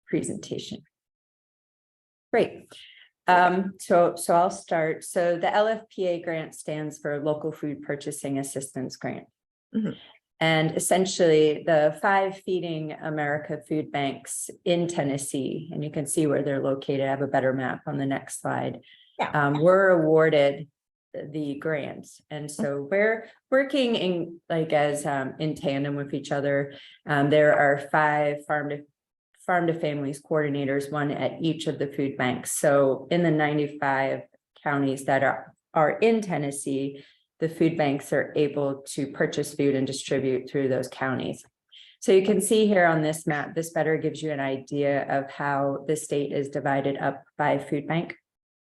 presentation. Great. So I'll start. So the LFPA grant stands for Local Food Purchasing Assistance Grant. Mhm. And essentially the 5 Feeding America food banks in Tennessee, and you can see where they're located. I have a better map on the next slide. Yeah. Were awarded the grants. And so we're working in in tandem with each other. There are 5 farm to families coordinators, 1 at each of the food banks. So in the 95 counties that are in Tennessee, the food banks are able to purchase food and distribute through those counties. So you can see here on this map, this better gives you an idea of how the state is divided up by food bank.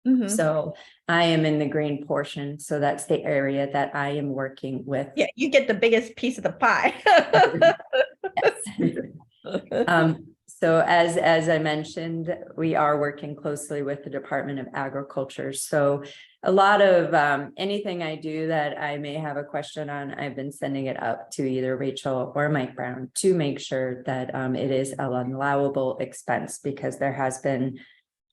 Mhm. So I am in the green portion. So that's the area that I am working with. Yeah, you get the biggest piece of the pie. So as I mentioned, we are working closely with the Department of Agriculture. So a lot of anything I do that I may have a question on, I've been sending it up to either Rachel or Mike Brown to make sure that it is an allowable expense, because there has been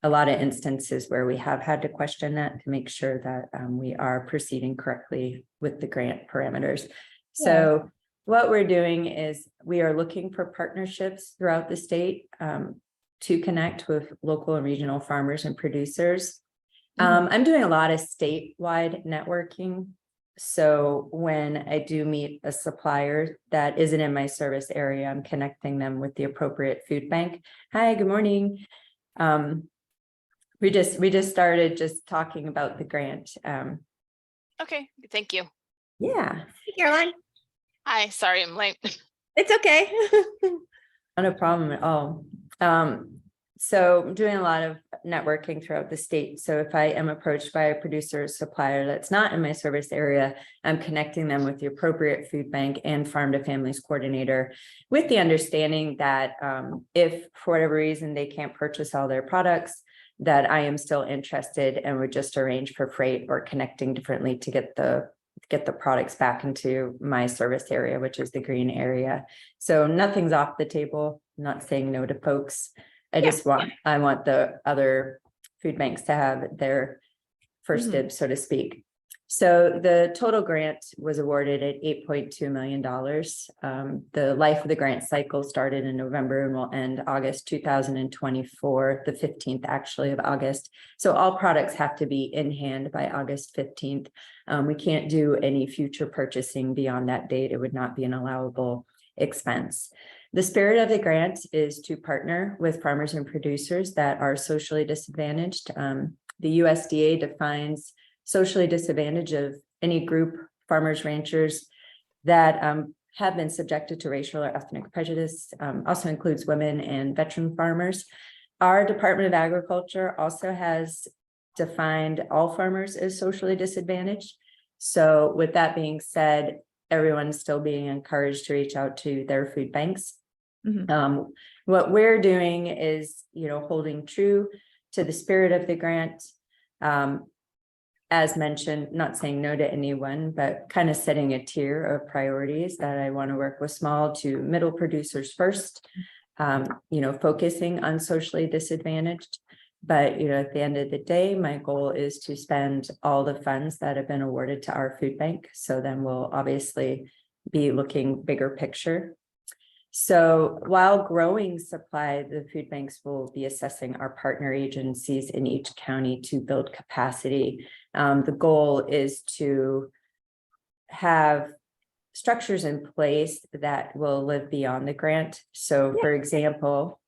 a lot of instances where we have had to question that to make sure that we are proceeding correctly with the grant parameters. So what we're doing is we are looking for partnerships throughout the state to connect with local and regional farmers and producers. I'm doing a lot of statewide networking. So when I do meet a supplier that isn't in my service area, I'm connecting them with the appropriate food bank. Hi, good morning. We just started just talking about the grant. Okay, thank you. Yeah. Hey, Caroline. Hi, sorry I'm late. It's okay. Not a problem at all. So I'm doing a lot of networking throughout the state. So if I am approached by a producer or supplier that's not in my service area, I'm connecting them with the appropriate food bank and farm to families coordinator, with the understanding that if for whatever reason they can't purchase all their products, that I am still interested and would just arrange for freight or connecting differently to get the products back into my service area, which is the green area. So nothing's off the table. I'm not saying no to folks. I want the other food banks to have their first dibs, so to speak. So the total grant was awarded at $8.2 million. The life of the grant cycle started in November and will end August 2024, the 15th actually of August. So all products have to be in hand by August 15th. We can't do any future purchasing beyond that date. It would not be an allowable expense. The spirit of the grant is to partner with farmers and producers that are socially disadvantaged. The USDA defines socially disadvantaged of any group, farmers, ranchers, that have been subjected to racial or ethnic prejudice, also includes women and veteran farmers. Our Department of Agriculture also has defined all farmers as socially disadvantaged. So with that being said, everyone's still being encouraged to reach out to their food banks. What we're doing is, holding true to the spirit of the grant. As mentioned, not saying no to anyone, but kind of setting a tier of priorities that I want to work with small to middle producers first, focusing on socially disadvantaged. But, at the end of the day, my goal is to spend all the funds that have been awarded to our food bank. So then we'll obviously be looking bigger picture. So while growing supply, the food banks will be assessing our partner agencies in each county to build capacity. The goal is to have structures in place that will live beyond the grant. So for example,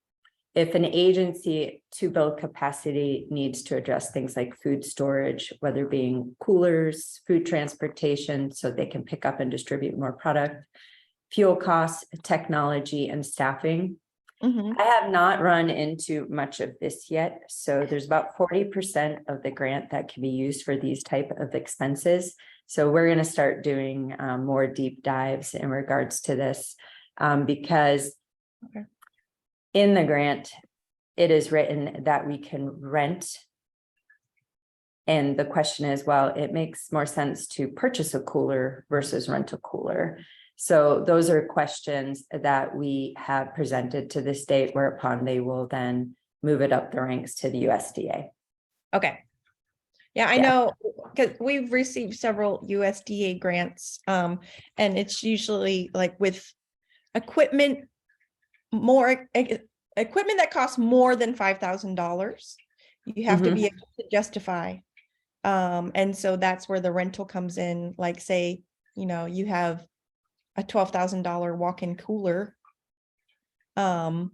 if an agency to build capacity needs to address things like food storage, whether being coolers, food transportation, so they can pick up and distribute more product, fuel costs, technology, and staffing. I have not run into much of this yet. So there's about 40% of the grant that can be used for these type of expenses. So we're going to start doing more deep dives in regards to this because in the grant, it is written that we can rent. And the question is, well, it makes more sense to purchase a cooler versus rent a cooler. So those are questions that we have presented to the state, whereupon they will then move it up the ranks to the USDA. Okay. Yeah, I Yeah. know, because we've received several USDA grants, and it's usually like with equipment, equipment that costs more than $5,000. You have to be able to justify. And so that's where the rental comes in. Like, say, you have a $12,000 walk-in cooler, then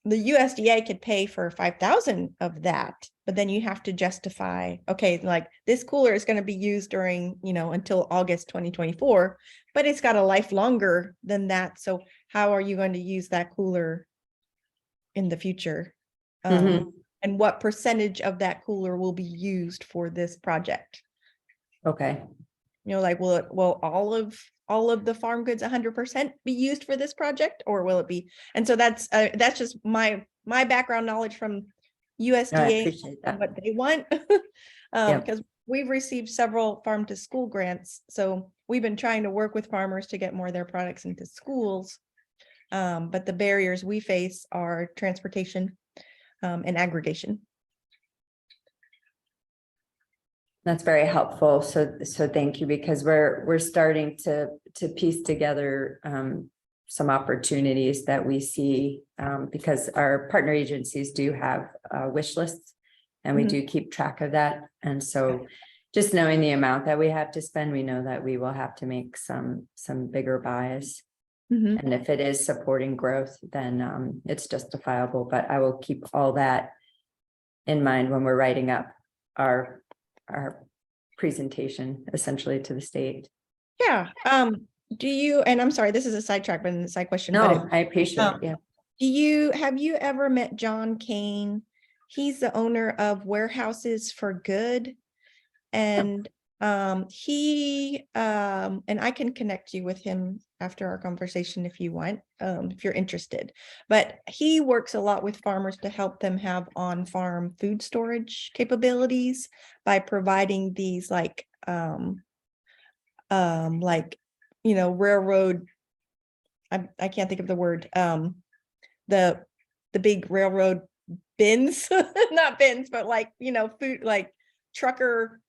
the USDA could pay for 5,000 of that, but then you have to justify, okay, like this cooler is going to be used during, until August 2024, but it's got a life longer than that. So how are you going to use that cooler in the future? And what percentage of that cooler will be used for this project? Okay. Like, will all of the farm goods 100% be used for this project, or will it be? And so that's just my background knowledge from No, I USDA appreciate and that. what they want. Because we've received several farm to school grants. So we've been trying to work with farmers to get more of their products into schools. But the barriers we face are transportation and aggregation. That's very helpful. So thank you, because we're starting to piece together some opportunities that we see, because our partner agencies do have wish lists, and we do keep track of that. And so just knowing the amount that we have to spend, we know that we will have to make some bigger buys. And if it is supporting growth, then it's justifiable. But I will keep all that in mind when we're writing up our presentation essentially to the state. Yeah. Do you, and I'm sorry, this is a sidetrack, but a side question. No, I appreciate it. Yeah. Have you ever met John Kane? He's the owner of Warehouses for Good. And he and I can connect you with him after our conversation if you want, if you're interested. But he works a lot with farmers to help them have on-farm food storage capabilities by providing these railroad, I can't think of the word, the big railroad bins, not bins, but food, like trucker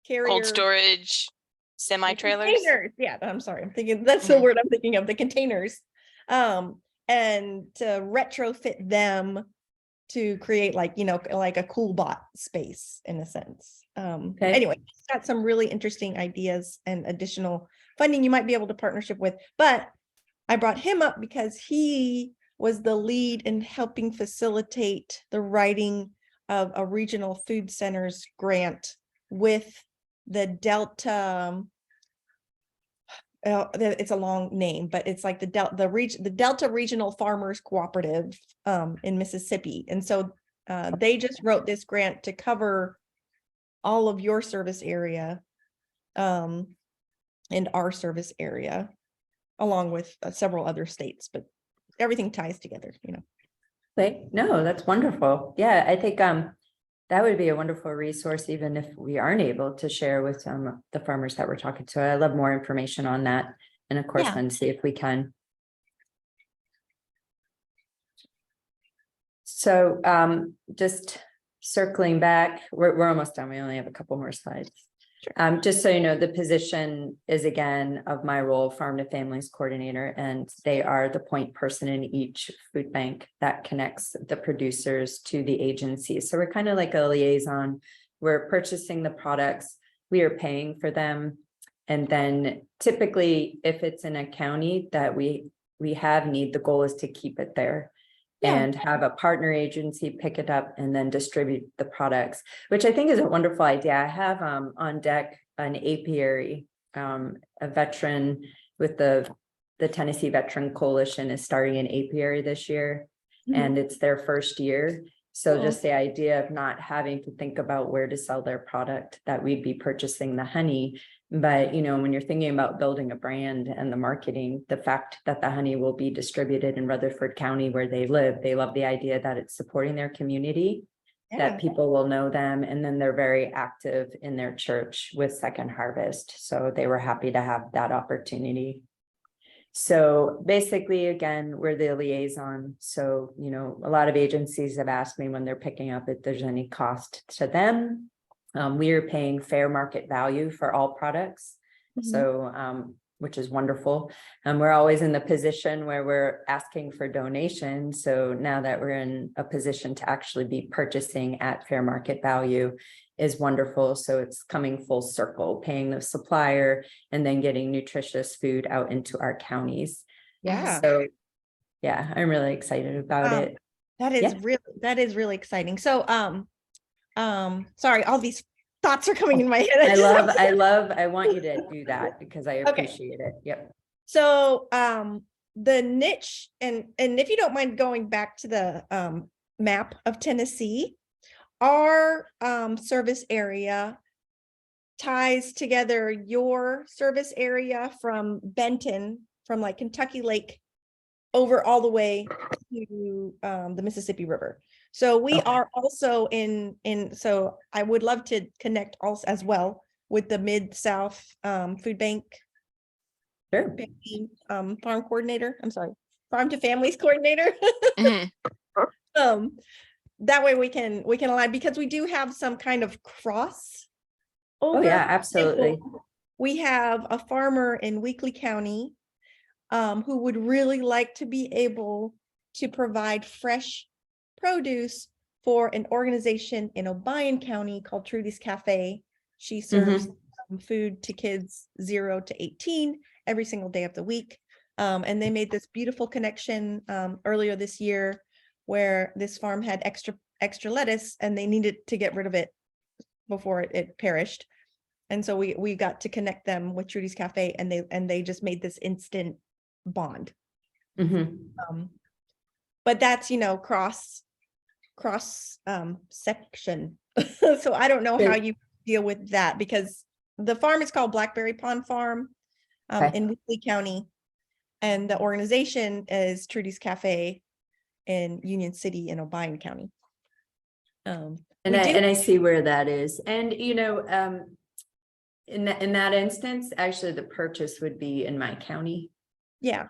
carrier, Cold storage, semi-trailers. Containers. Yeah, I'm sorry. I'm thinking that's the word I'm thinking of, the containers. And to retrofit them to create like a cool bot space in a sense. Anyway, he's got some really interesting ideas and additional funding you might be able to partnership with. But I brought him up because he was the lead in helping facilitate the writing of a regional food centers grant with the Delta, it's a long name, but it's like the Delta Regional Farmers Cooperative in Mississippi. And so they just wrote this grant to cover all of your service area and our service area, along with several other states, but everything ties together, Okay, no, that's wonderful. Yeah, I think that would be a wonderful resource, even if we aren't able to share with the farmers that we're talking to. I love more information on that, and of course, then see if we can. So just circling back, we're almost done. We only have a couple more slides. Sure. Just so you know, the position is again of my role, Farm to Families Coordinator, and they are the point person in each food bank that connects the producers to the agencies. So we're kind of like a liaison. We're purchasing the products, we are paying for them, and then typically, if it's in a county that we have need, the goal is to keep it there. And have a partner agency pick it up and then distribute the products, which I think is a wonderful idea. I have on deck an apiary, a veteran with the Tennessee Veteran Coalition is starting an apiary this year, and it's their first year. So just the idea of not having to think about where to sell their product, that we'd be purchasing the honey. But, when you're thinking about building a brand and the marketing, the fact that the honey will be distributed in Rutherford County where they live, they love the idea that it's supporting their community. that Yeah. people will know them. And then they're very active in their church with Second Harvest. So they were happy to have that opportunity. So basically, again, we're the liaison. So, you know, a lot of agencies have asked me when they're picking up if there's any cost to them. We are paying fair market value for all products. Mhm. So, which is wonderful. We're always in the position where we're asking for donations. So now that we're in a position to actually be purchasing at fair market value is wonderful. So it's coming full circle, paying the supplier and then getting nutritious food out into our counties. Yeah. So yeah, I'm really excited about it. That is Yeah. really exciting. So, sorry, all these thoughts are coming in my head. I want you to do that because I Okay. appreciate it. Yep. So, the niche, and if you don't mind going back to the map of Tennessee, our service area ties together your service area from Benton, from like Kentucky Lake over all the way to the Mississippi River. So we Okay. are also so I would love to connect also as well with the Mid-South Food Bank Sure. farm coordinator. I'm sorry, farm to families coordinator. Mhm. That way we can align, because we do have some kind of cross over. Oh yeah, absolutely. We have a farmer in Weakley County who would really like to be able to provide fresh produce for an organization in Obion County called Trudy's Cafe. She serves food to kids 0 to 18 every single day of the week. And they made this beautiful connection earlier this year where this farm had extra lettuce and they needed to get rid of it before it perished. And so we got to connect them with Trudy's Cafe, and they just made this instant bond. But that's, you know, cross section. So I don't know how you deal with that, because the farm is called Blackberry Pond Farm in Weakley County, and the organization is Trudy's Cafe in Union City in Obion County. And I see where that is. And, you know, in that instance, actually the purchase would be in my county. Yeah.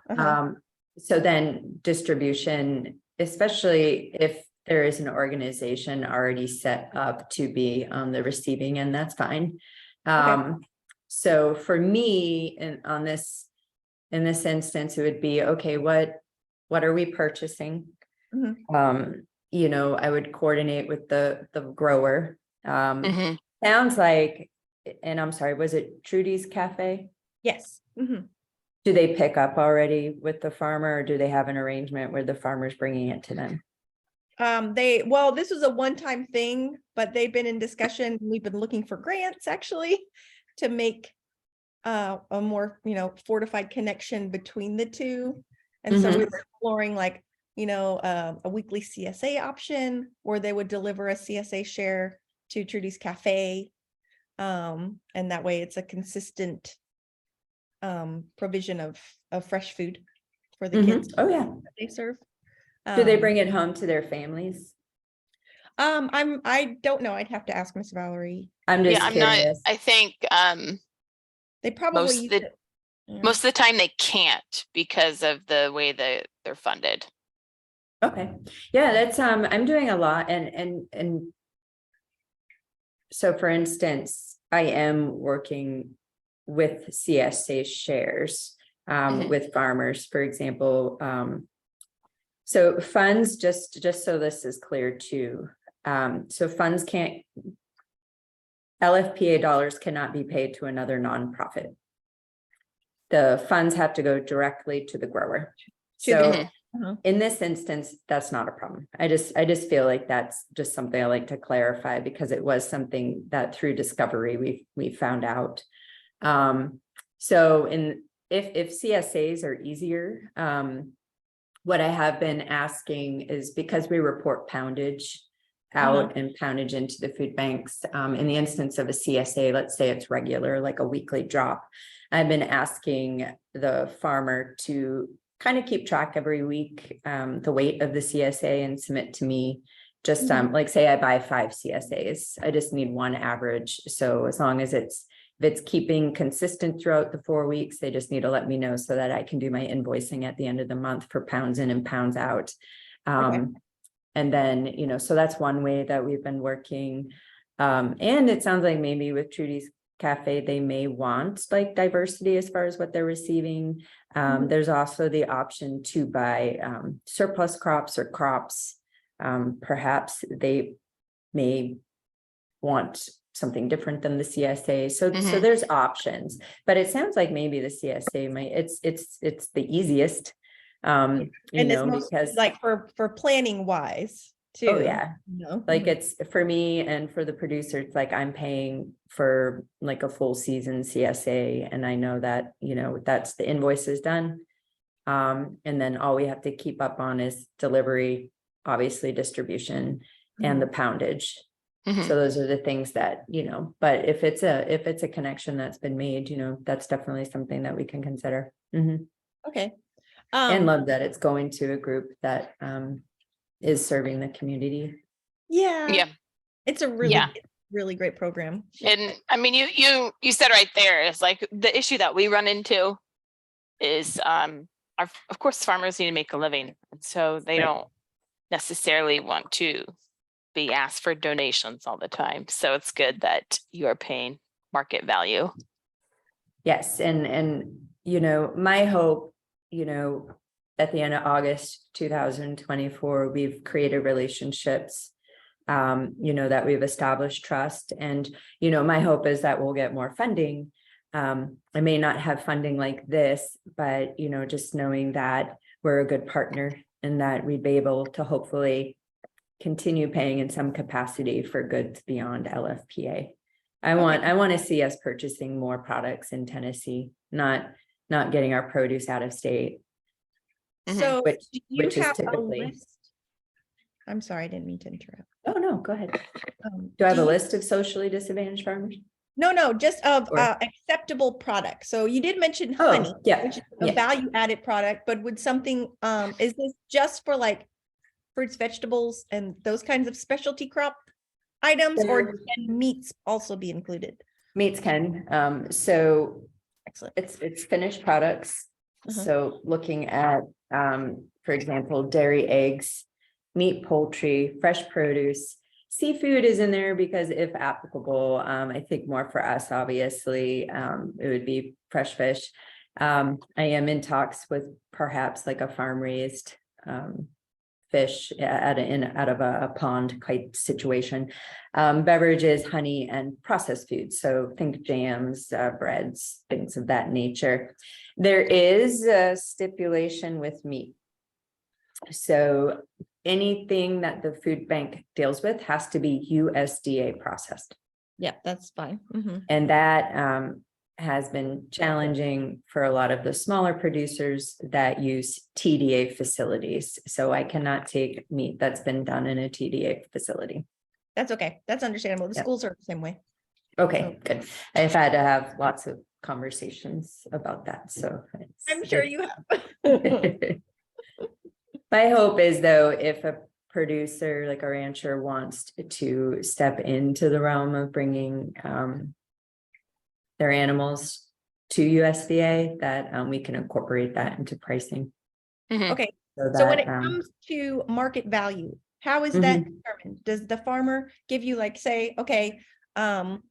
So then distribution, especially if there is an organization already set up to be on the receiving end, that's fine. So for me, in this instance, it would be, okay, what are we purchasing? You know, I would coordinate with the grower. Sounds like, and I'm sorry, was it Trudy's Cafe? Yes. Do they pick up already with the farmer, or do they have an arrangement where the farmer's bringing it to them? Well, this was a one-time thing, but they've been in discussion. We've been looking for grants actually to make a more, you know, fortified connection between the two. And so we were exploring, like, you know, a weekly CSA option where they would deliver a CSA share to Trudy's Cafe. And that way it's a consistent provision of fresh food for the kids. Oh yeah. That they serve. Do they bring it home to their families? I don't know. I'd have to ask Miss Valerie. I'm just I'm curious. not, I think They probably use it. most of the time they can't because of the way that they're funded. Okay. Yeah, that's I'm doing a lot, and so for instance, I am working with CSA shares with farmers, for example. So funds, just so this is clear too. So funds LFPA dollars cannot be paid to another nonprofit. The funds have to go directly to the grower. So in this instance, that's not a problem. I just feel like that's just something I like to clarify, because it was something that through discovery we found out. So if CSAs are easier, what I have been asking is, because we report poundage out and poundage into the food banks, in the instance of a CSA, let's say it's regular, like a weekly drop, I've been asking the farmer to kind of keep track every week, the weight of the CSA, and submit to me Just Mhm. like say I buy 5 CSAs, I just need one average. So as long as if it's keeping consistent throughout the 4 weeks, they just need to let me know so that I can do my invoicing at the end of the month for pounds in and pounds out. Okay. And then, so that's one way that we've been working. And it sounds like maybe with Trudy's Cafe, they may want like diversity as far as what they're receiving. Mhm. There's also the option to buy surplus crops or crops. Perhaps they may want something different than the CSA. So Mhm. there's options, but it sounds like maybe the CSA might, it's the easiest. And it's most Because like for planning wise too. oh yeah, like Mhm. it's for me and for the producer, it's like I'm paying for like a full season CSA, and I know that, that's the invoice is done. And then all we have to keep up on is delivery, obviously distribution, and the poundage. Mhm. So those are the things that, but if it's a connection that's been made, that's definitely something that we can consider. Mhm. Okay. And love that it's going to a group that is serving the community. Yeah. Yeah. It's a Yeah. really great program. And I mean, you said right there is like the issue that we run into is, of course, farmers need to make a living. And so they Right. don't necessarily want to be asked for donations all the time. So it's good that you are paying market value. Yes, and my hope, at the end of August 2024, we've created relationships, that we've established trust, and my hope is that we'll get more funding. I may not have funding like this, but just knowing that we're a good partner and that we'd be able to hopefully continue paying in some capacity for goods beyond LFPA. I want to see us purchasing more products in Tennessee, not getting our produce out of state. So Which do you is have a typically. list? I'm sorry, I didn't mean to interrupt. Oh, no, go ahead. Do Do I have a you- list of socially disadvantaged farmers? No, just of Or- acceptable products. So you did mention Oh, honey, yeah, which is a yeah. value added product, but would something, is this just for like fruits, vegetables, and those kinds of specialty crop items, or can meats also be included? Meats can, so Excellent. it's finished products. Uh-huh. So looking at, for example, dairy, eggs, meat, poultry, fresh produce, seafood is in there because if applicable, I think more for us, obviously, it would be fresh fish. I am in talks with perhaps like a farm raised, fish out of a pond type situation. Beverages, honey, and processed foods. So think jams, breads, things of that nature. There is a stipulation with meat. So anything that the food bank deals with has to be USDA processed. Yeah, that's fine. Mhm. And that has been challenging for a lot of the smaller producers that use TDA facilities. So I cannot take meat that's been done in a TDA facility. That's okay. That's understandable. The Yep. schools are the same way. Okay, good. I've had to have lots of conversations about that, so. I'm sure you have. My hope is though, if a producer like a rancher wants to step into the realm of bringing their animals to USDA, that we can incorporate that into pricing. Mhm. Okay, So so when that, it comes to market value, how is that determined? Does the farmer give you like, say, okay, and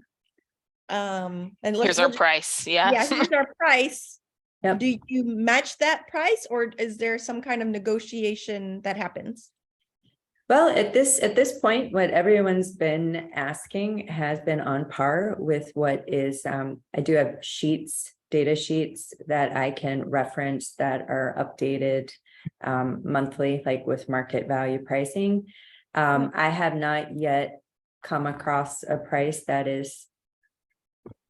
Here's our price. Yeah. yeah, here's our price. Yep. Do you match that price, or is there some kind of negotiation that happens? Well, at this point, what everyone's been asking has been on par with what is, I do have data sheets that I can reference that are updated monthly, like with market value pricing. I have not yet come across a price that is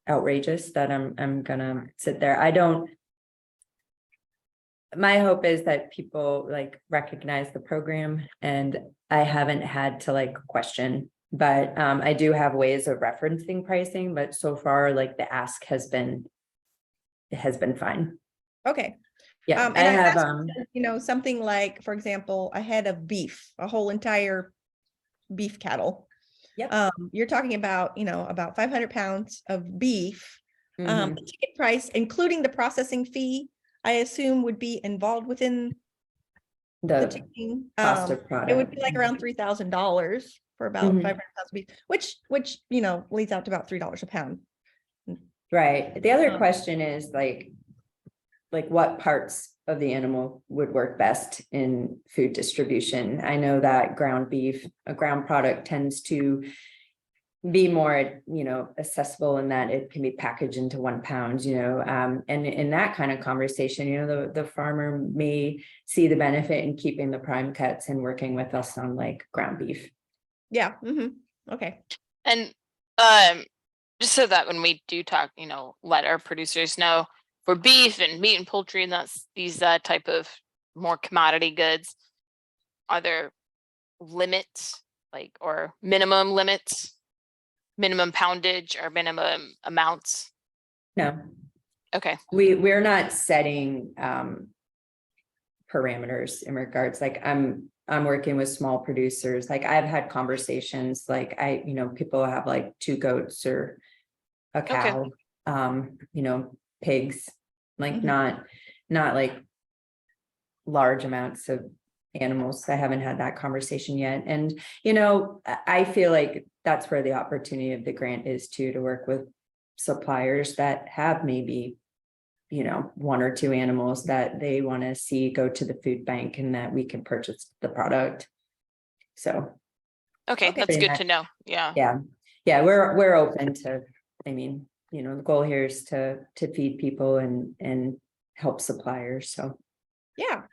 outrageous that I'm gonna sit there. My hope is that people like recognize the program, and I haven't had to like question, but I do have ways of referencing pricing, but so far like the ask has been fine. Okay. Yeah, And I have asked because, something like, for example, a head of beef, a whole entire beef cattle. Yep. You're talking about, about 500 pounds of beef. Mhm. The ticket price, including the processing fee, I assume would be involved within the The ticketing. cost of It would product. be like around $3,000 for about Mhm. 500 pounds of beef, which leads out to about $3 a pound. Right. The other Um, question is like what parts of the animal would work best in food distribution? I know that ground beef, a ground product tends to be more, accessible in that it can be packaged into 1 pound, and in that kind of conversation, the farmer may see the benefit in keeping the prime cuts and working with us on like ground beef. Yeah. Okay. And just so that when we do talk, let our producers know for beef and meat and poultry and that's these type of more commodity goods, are there limits like or minimum limits, minimum poundage or minimum amounts? No, Okay. we're not setting parameters in regards, like I'm working with small producers. Like I've had conversations, like people have like 2 goats or a Okay. cow, pigs, like Mhm. not like large amounts of animals. I haven't had that conversation yet. And, I feel like that's where the opportunity of the grant is to work with suppliers that have maybe, 1 or 2 animals that they want to see go to the food bank and that we can purchase the product. So. Okay, Okay. that's good to know. Yeah. Yeah, we're open to, the goal here is to feed people and help suppliers, so. Yeah.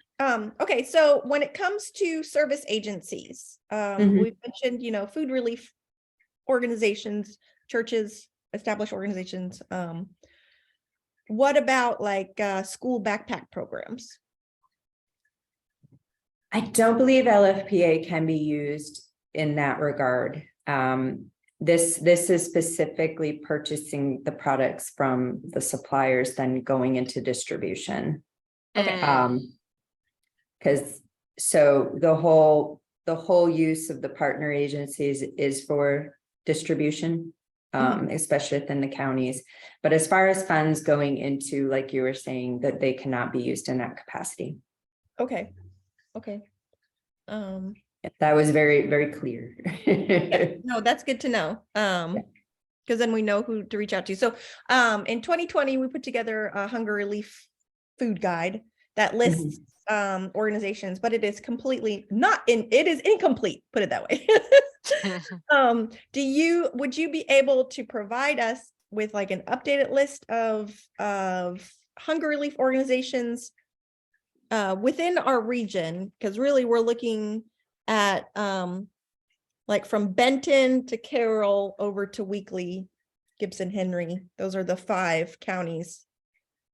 Okay. So when it comes to service agencies, Mhm. we've mentioned, food relief organizations, churches, established organizations. What about like school backpack programs? I don't believe LFPA can be used in that regard. This is specifically purchasing the products from the suppliers, then going into distribution. Okay. Because so the whole use of the partner agencies is for distribution, especially within the counties. But as far as funds going into, like you were saying, that they cannot be used in that capacity. Okay. Okay. That was very, very clear. No, that's good to know. Because then we know who to reach out to. So in 2020, we put together a hunger relief food guide that lists organizations, but it is completely it is incomplete, put it that way. Would you be able to provide us with like an updated list of hunger relief organizations within our region? Because really we're looking at like from Benton to Carroll over to Weakley, Gibson, Henry. Those are the 5 counties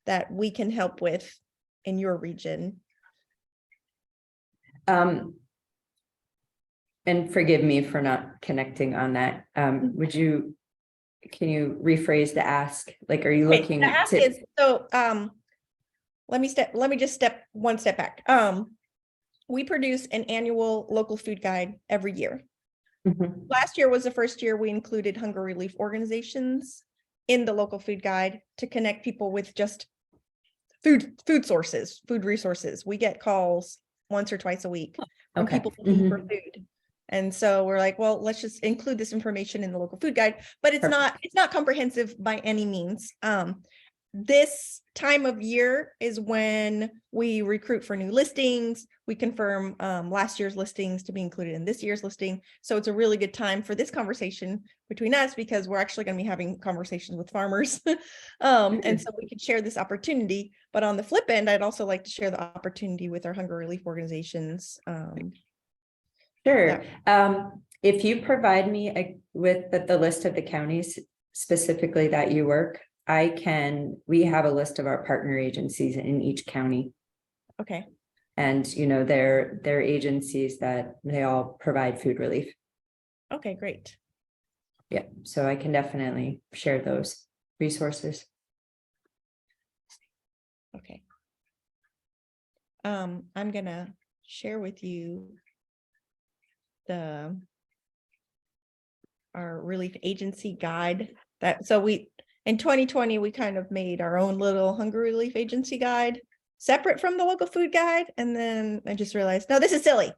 that we can help with in your region. And forgive me for not connecting on that. Can you rephrase the ask? Like, are you looking The ask is, so let me just step one step back. We produce an annual local food guide every year. Mhm. Last year was the first year we included hunger relief organizations in the local food guide to connect people with just food sources, food resources. We get calls once or twice a week from Okay. people looking for food. And so we're like, well, let's just include this information in the local food guide, but it's not comprehensive by any means. This time of year is when we recruit for new listings. We confirm last year's listings to be included in this year's listing. So it's a really good time for this conversation between us because we're actually going to be having conversations with farmers. And so we could share this opportunity. But on the flip end, I'd also like to share the opportunity with our hunger relief organizations. Sure. If you provide me with the list of the counties specifically that you work, we have a list of our partner agencies in each county. Okay. And, they're agencies that they all provide food relief. Okay, great. Yeah, so I can definitely share those resources. Okay. I'm gonna share with you the relief agency guide. So in 2020, we kind of made our own little hunger relief agency guide separate from the local food guide. And then I just realized, no, this is silly.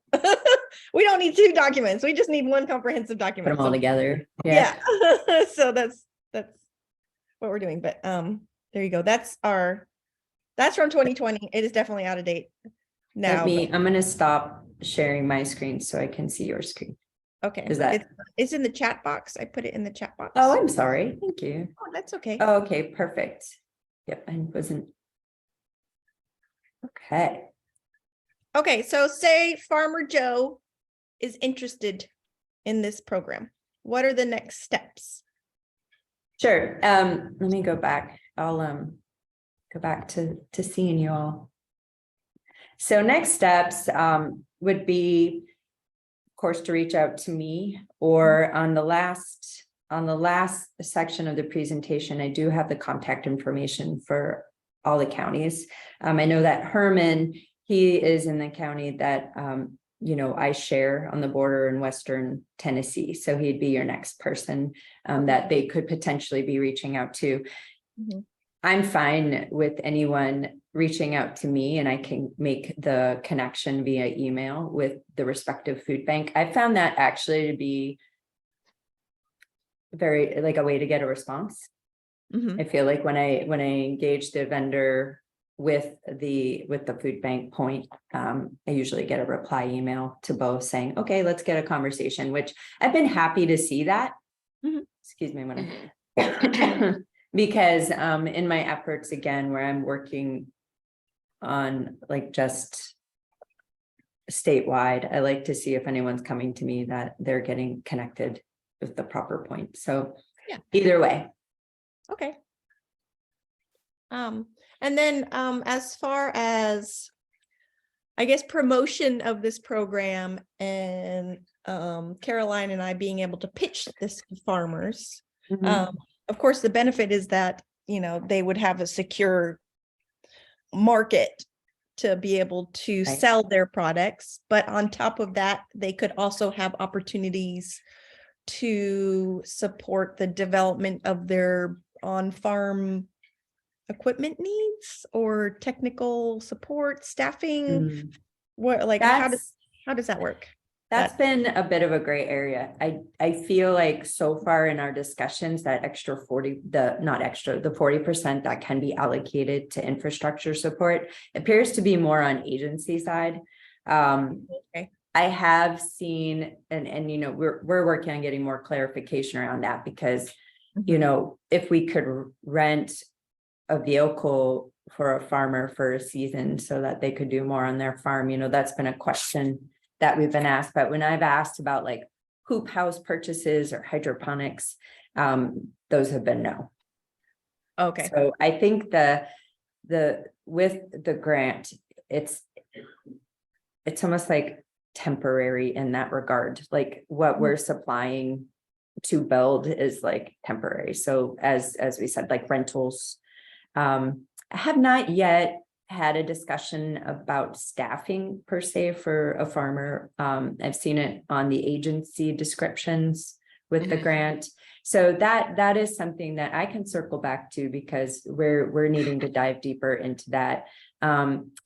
We don't need 2 documents. We just need one comprehensive Put document. them all together. Yeah. So that's what we're doing. But there you go. That's from 2020. It is definitely out of date now. I'm going to stop sharing my screen so I can see your screen. Okay. Is that? It's in the chat box. I put it in the chat box. Oh, I'm sorry. Thank you. Oh, that's okay. Oh, okay, perfect. Yep, I wasn't. Okay. Okay, so say Farmer Joe is interested in this program. What are the next steps? Sure. Let me go back. I'll go back to seeing you all. So next steps would be, of course, to reach out to me, or on the last section of the presentation, I do have the contact information for all the counties. I know that Herman, he is in the county that I share on the border in Western Tennessee. So he'd be your next person that they could potentially be reaching out to. Mm-hmm. I'm fine with anyone reaching out to me, and I can make the connection via email with the respective food bank. I found that actually to be very like a way to get a response. Mm-hmm. I feel like when I engage the vendor with the food bank point, I usually get a reply email to both saying, okay, let's get a conversation, which I've been happy to see that. Mm-hmm. Excuse me, because in my efforts, again, where I'm working on like just statewide, I like to see if anyone's coming to me that they're getting connected with the proper point. So yeah, either way. Okay. And then as far as, I guess, promotion of this program and Caroline and I being able to pitch this to farmers, mm-hmm. Of course, the benefit is that, they would have a secure market to be able to sell their products. But on top of that, they could also have opportunities to support the development of their on-farm equipment needs or technical support, staffing. What, like, how does that work? That's been a bit of a gray area. I feel like so far in our discussions that the 40% that can be allocated to infrastructure support appears to be more on agency side. Okay. I have seen, and we're working on getting more clarification around that, because if we could rent a vehicle for a farmer for a season so that they could do more on their farm, that's been a question that we've been asked. But when I've asked about like hoop house purchases or hydroponics, those have been no. Okay. So I think with the grant, it's almost like temporary in that regard. Like what we're supplying to build is like temporary. So as we said, like rentals, I have not yet had a discussion about staffing per se for a farmer. I've seen it on the agency descriptions with the grant. So that is something that I can circle back to, because we're needing to dive deeper into that.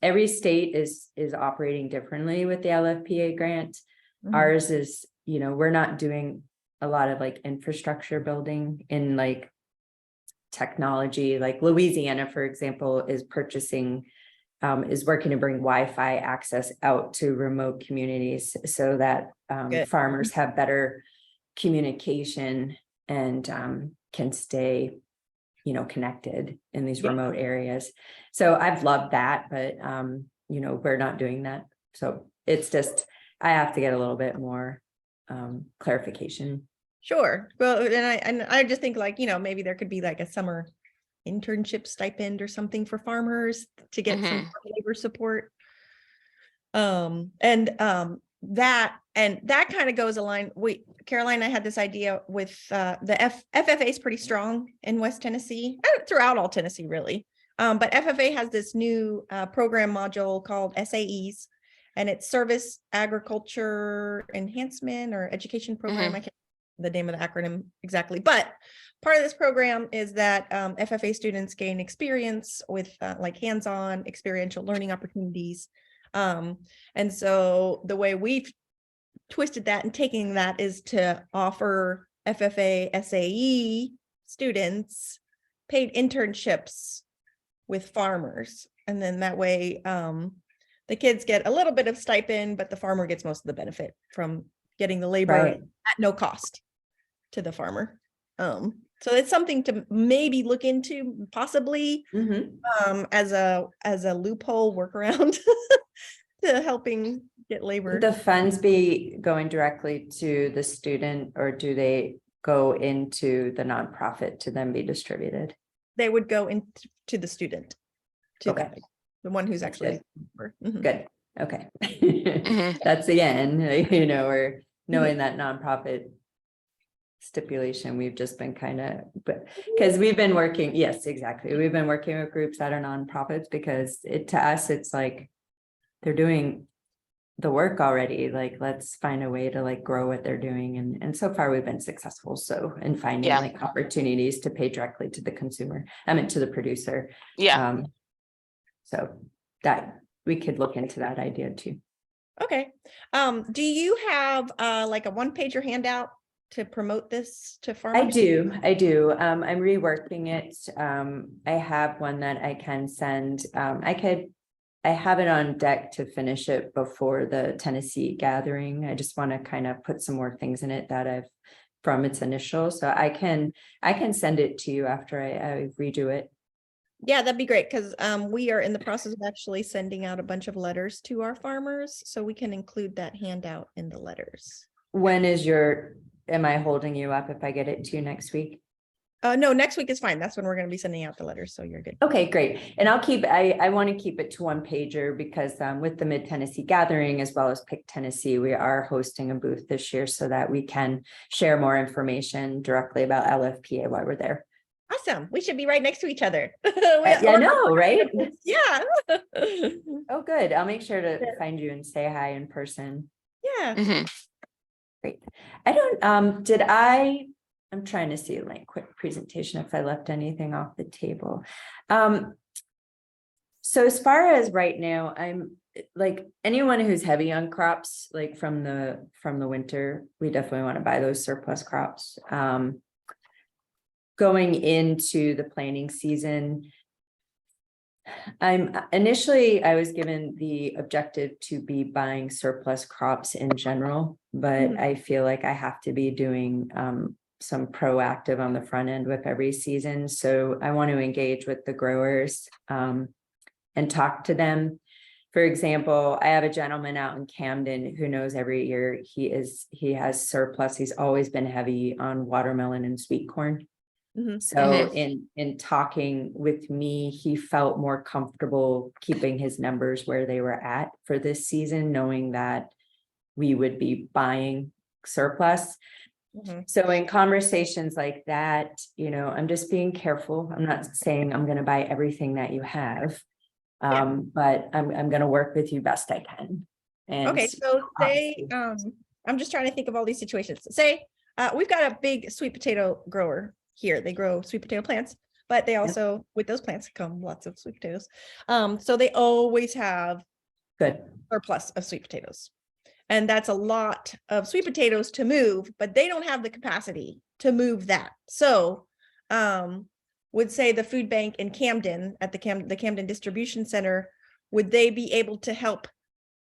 Every state is operating differently with the LFPA grant. Mm-hmm. Ours is, we're not doing a lot of like infrastructure building in like technology. Like Louisiana, for example, is working to bring Wi-Fi access out to remote communities so that farmers have better communication and can stay, connected in these remote areas. So I've loved that, but we're not doing that. So it's just, I have to get a little bit more clarification. Sure. Well, and I just think like, maybe there could be like a summer internship stipend or something for farmers to get some labor support. That kind of goes aligned. Caroline and I had this idea with the FFA is pretty strong in West Tennessee, throughout all Tennessee, really. But FFA has this new program module called SAEs, and it's Service Agriculture Enhancement or Education Program. I can't the name of the acronym exactly, but part of this program is that FFA students gain experience with like hands-on experiential learning opportunities. And so the way we've twisted that and taking that is to offer FFA SAE students paid internships with farmers. And then that way the kids get a little bit of stipend, but the farmer gets most of the benefit from getting the labor Right. at no cost to the farmer. So it's something to maybe look into, possibly as a loophole workaround to helping get labor. Would the funds be going directly to the student, or do they go into the nonprofit to then be distributed? They would go into the student, to Okay. the one who's That's actually good. Good. Okay. Mhm. That's again, or knowing that nonprofit stipulation, we've just been kind of, but because we've been working, yes, exactly. We've been working with groups that are nonprofits because to us, it's like they're doing the work already. Like, let's find a way to like grow what they're doing. And so far we've been successful. So in finding Yeah. like opportunities to pay directly to the consumer, to the producer. Yeah. So that we could look into that idea too. Okay. Do you have like a one-pager handout to promote this to farmers? I do. I'm reworking it. I have one that I can send. I have it on deck to finish it before the Tennessee gathering. I just want to kind of put some more things in it that I've from its initial. So I can send it to you after I redo it. Yeah, that'd be great, because we are in the process of actually sending out a bunch of letters to our farmers, so we can include that handout in the letters. When is am I holding you up if I get it to you next week? No, next week is fine. That's when we're going to be sending out the letters, so you're good. Okay, great. And I want to keep it to one pager because with the Mid Tennessee gathering as well as Pick Tennessee, we are hosting a booth this year so that we can share more information directly about LFPA while we're there. Awesome. We should be right next to each other. Yeah, I know, right? Yeah. Oh, good. I'll make sure to find you and say hi in person. Yeah. Mhm. Great. I don't, I'm trying to see like quick presentation if I left anything off the table. So as far as right now, I'm like anyone who's heavy on crops, like from the winter, we definitely want to buy those surplus crops. Going into the planting season, I was given the objective to be buying surplus crops in general, but I feel like I have to be doing some proactive on the front end with every season. So I want to engage with the growers and talk to them. For example, I have a gentleman out in Camden who knows every year he has surplus. He's always been heavy on watermelon and sweet corn. So in talking with me, he felt more comfortable keeping his numbers where they were at for this season, knowing that we would be buying surplus. So in conversations like that, I'm just being careful. I'm not saying I'm going to buy everything that you have, but I'm going to work with you best I can. And okay, so say, I'm just trying to think of all these situations. Say we've got a big sweet potato grower here. They grow sweet potato plants, but they also, with those plants come lots of sweet potatoes. So they always have good surplus of sweet potatoes. And that's a lot of sweet potatoes to move, but they don't have the capacity to move that. So would say the food bank in Camden at the Camden Distribution Center, would they be able to help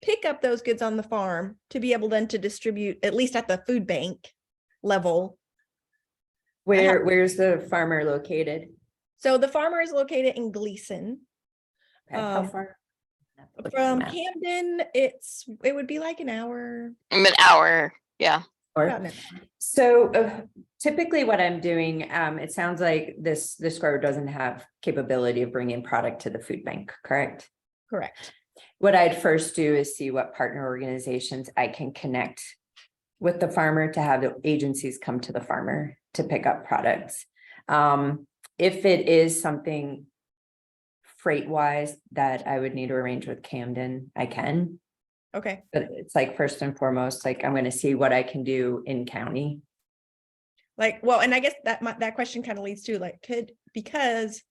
pick up those goods on the farm to be able then to distribute, at least at the food bank level? Where's the farmer located? So the farmer is located in Gleason. Okay, how far? From Camden, it would be like an hour. An hour. Yeah. So typically what I'm doing, it sounds like this grower doesn't have capability of bringing product to the food bank, correct? Correct. What I'd first do is see what partner organizations I can connect with the farmer to have the agencies come to the farmer to pick up products. If it is something freight wise that I would need to arrange with Camden, I can. Okay. But it's like first and foremost, like I'm going to see what I can do in county Like, well, and I guess that question kind of leads to like, because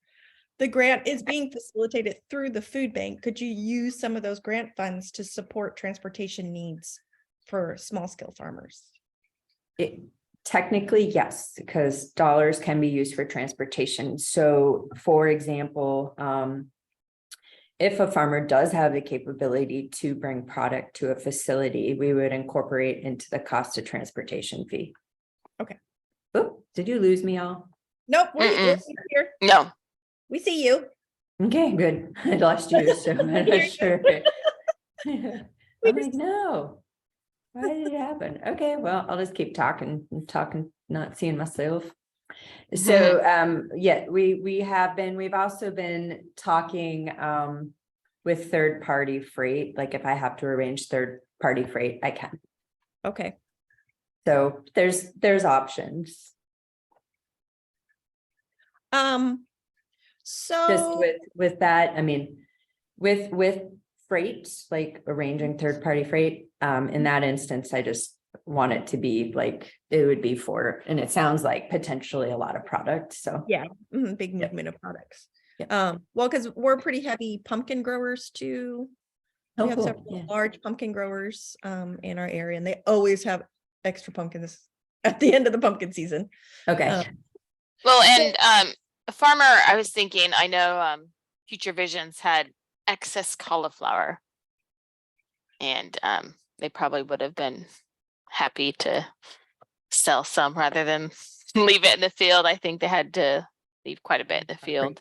the grant is being facilitated through the food bank, could you use some of those grant funds to support transportation needs for small scale farmers? Technically, yes, because dollars can be used for transportation. So for example, if a farmer does have the capability to bring product to a facility, we would incorporate into the cost of transportation fee. Okay. Oh, did you lose me all? Nope, we're here. No. We see you. Okay, good. I lost you, so I'm not sure. I'm like, no. Why did it happen? Okay, well, I'll just keep talking, not seeing myself. So yeah, we've also been talking with third-party freight. Like if I have to arrange third-party freight, I can. Okay. So there's options. So Just with that, I mean, with freight, like arranging third-party freight, in that instance, I just want it to be like, it would be for, and it sounds like potentially a lot of product, so. yeah, big movement of products. Yeah. Well, because we're pretty heavy pumpkin growers too. We have cool. several large pumpkin growers in our area, and they always have extra pumpkins at the end of the pumpkin season. Okay. Well, and a farmer, I was thinking, I know Future Visions had excess cauliflower, and they probably would have been happy to sell some rather than leave it in the field. I think they had to leave quite a bit in the field.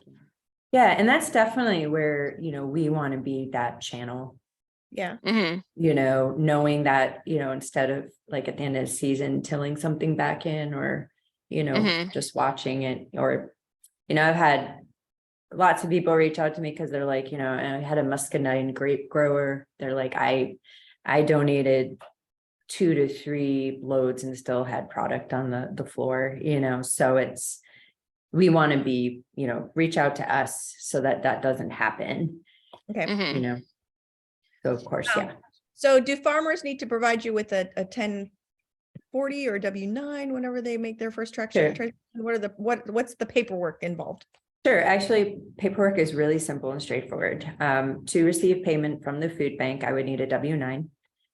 Yeah, and that's definitely where, you know, we want to be that channel, Yeah. you know, knowing that, you know, instead of like at the end of the season, tilling something back in, or, you know, just watching it, or, you know, I've had lots of people reach out to me because they're like, you know, I had a muscadine grape grower. They're like, I donated 2 to 3 loads and still had product on the floor, you know, so we want to be, you know, reach out to us so that doesn't happen. Okay. You know, so of course, yeah. So do farmers need to provide you with a 1040 or W-9 whenever they make their first traction? Sure. What's the paperwork involved? Sure. Actually, paperwork is really simple and straightforward. To receive payment from the food bank, I would need a W-9,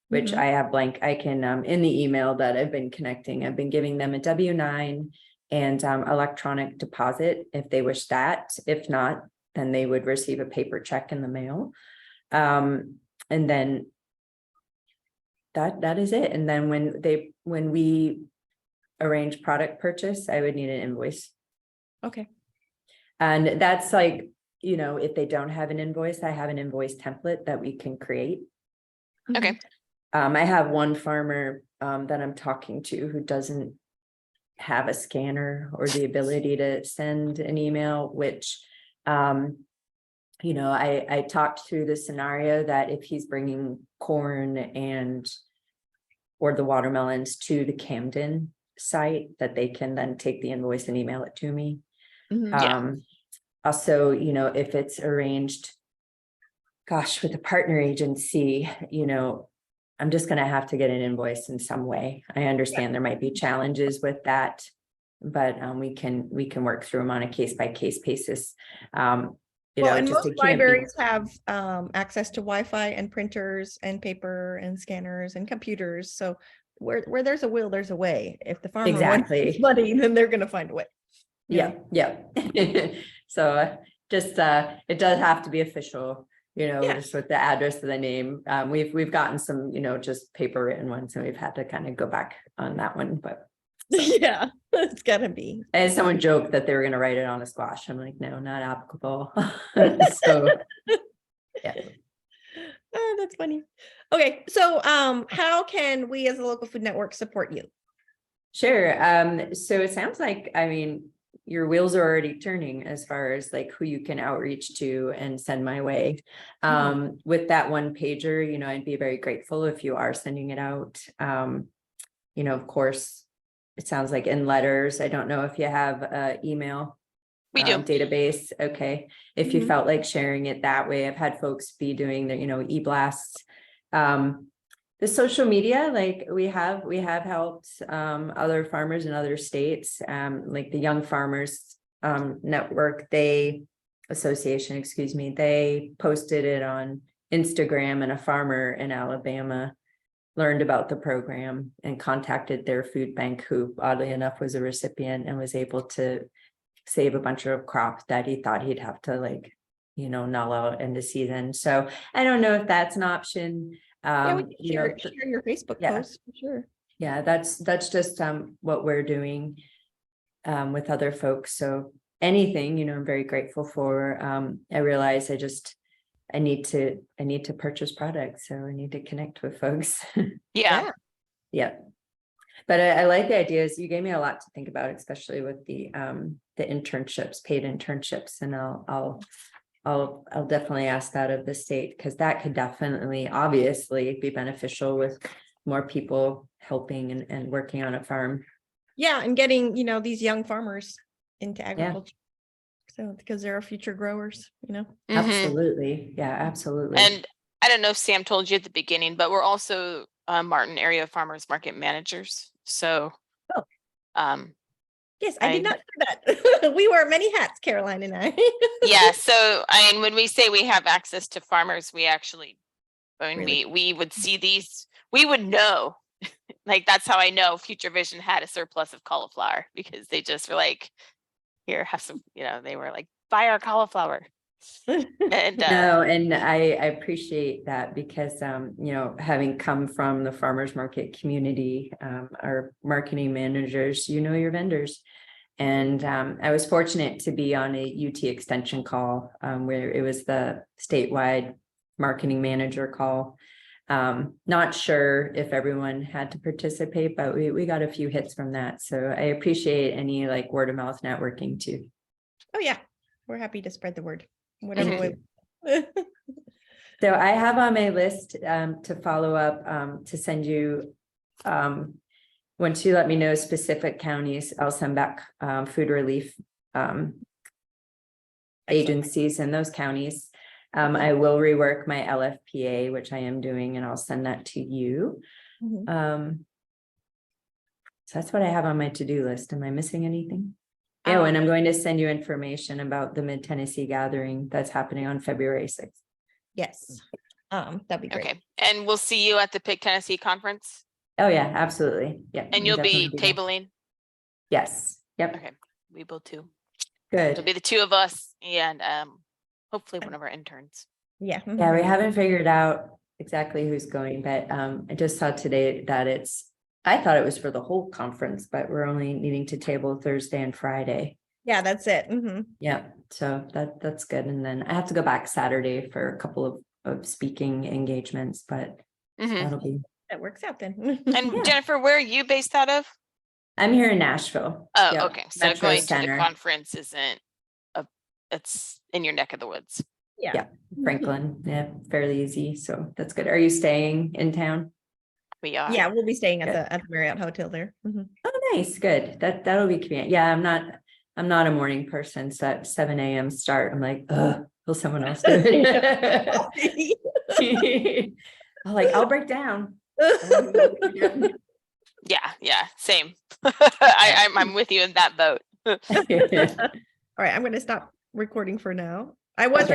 which I have blank. I can, in the email that I've been connecting, I've been giving them a W-9 and electronic deposit if they wish that. If not, then they would receive a paper check in the mail. And then that is it. And then when we arrange product purchase, I would need an invoice. Okay. And that's like, you know, if they don't have an invoice, I have an invoice template that we can create. Okay. I have one farmer that I'm talking to who doesn't have a scanner or the ability to send an email, which, you know, I talked through the scenario that if he's bringing corn or the watermelons to the Camden site, that they can then take the invoice and email it to me. Also, you know, if it's arranged, gosh, with a partner agency, you know, I'm just going to have to get an invoice in some way. I understand there might be challenges with that, but we can work through them on a case-by-case basis. You know, and just most libraries have access to Wi-Fi and printers and paper and scanners and computers. So where there's a will, there's a way. If the farmer wants money, then they're going to find a way. Yeah. So just it does have to be official, you know, just with the address of the name. We've gotten some, you know, just paper written ones, and we've had to kind of go back on that one, but yeah, it's gotta be. I had someone joke that they were going to write it on a squash. I'm like, no, not applicable. So yeah. Oh, that's funny. Okay, so how can we as a local food network support you? Sure. So it sounds like, I mean, your wheels are already turning as far as like who you can outreach to and send my way. With that one pager, you know, I'd be very grateful if you are sending it out. You know, of course, it sounds like in letters. I don't know if you have an email We do. database. Okay. If you felt like sharing it that way, I've had folks be doing the, you know, e-blasts. The social media, like we have helped other farmers in other states, like the Young Farmers Network, association, excuse me, they posted it on Instagram, and a farmer in Alabama learned about the program and contacted their food bank, who oddly enough was a recipient, and was able to save a bunch of crops that he thought he'd have to, like, null out in the season. So I don't know if that's an option. Yeah, we can share your Facebook yeah. post for sure. Yeah, that's just what we're doing with other folks. So anything, I'm very grateful for. I realize I need to purchase products, so I need to connect with folks. Yeah. Yeah. But I like the ideas. You gave me a lot to think about, especially with the internships, paid internships, and I'll definitely ask that of the state, because that could definitely, obviously, be beneficial with more people helping and working on a farm. Yeah, and getting, these young farmers into agriculture. So because they're our future growers, Mhm. Absolutely. Yeah, absolutely. And I don't know if Sam told you at the beginning, but we're also Martin area farmers market managers. So, yes, I did not know that. We wear many hats, Caroline and I. Yeah. So, when we say we have access to farmers, we actually, Really? we would see these, we would know, like, that's how I know Future Vision had a surplus of cauliflower, because they just were like, here, have some, they were like, buy our cauliflower. And No, and I appreciate that, because having come from the farmers market community, our marketing managers, your vendors. And I was fortunate to be on a UT extension call where it was the statewide marketing manager call. Not sure if everyone had to participate, but we got a few hits from that. So I appreciate any like word of mouth networking too. Oh yeah, we're happy to spread the word, whatever way. So I have on my list to follow up to send you. Once you let me know specific counties, I'll send back food relief agencies in those counties. I will rework my LFPA, which I am doing, and I'll send that to you. So that's what I have on my to-do list. Am I missing anything? Oh, and I'm going to send you information about the Mid-Tennessee gathering that's happening on February 6th. Yes, that'd be great. okay. And we'll see you at the Pig Tennessee conference. Oh yeah, absolutely. Yeah. And you'll be tabling. Yes. Yep. Okay. We will too. Good. It'll be the two of us and hopefully one of our interns. Yeah. Yeah, we haven't figured out exactly who's going, but I just saw today that I thought it was for the whole conference, but we're only needing to table Thursday and Friday. Yeah, that's it. Yeah, so that's good. And then I have to go back Saturday for a couple of speaking engagements, but that'll be. That works out then. And Yeah. Jennifer, where are you based out of? I'm here in Nashville. Oh, Yep. okay. So Metro going Center. to the conference it's in your neck of the woods. Yeah. Franklin. Yeah, fairly easy. So that's good. Are you staying in town? We are. Yeah, we'll be staying at the Marriott Hotel there. Oh, nice. Good. That'll be convenient. Yeah, I'm not a morning person. So at 7 a.m. start, I'm like, will someone else do it? I'll break down. Yeah, same. I'm with you in that boat. All right, I'm going to stop recording for now. I was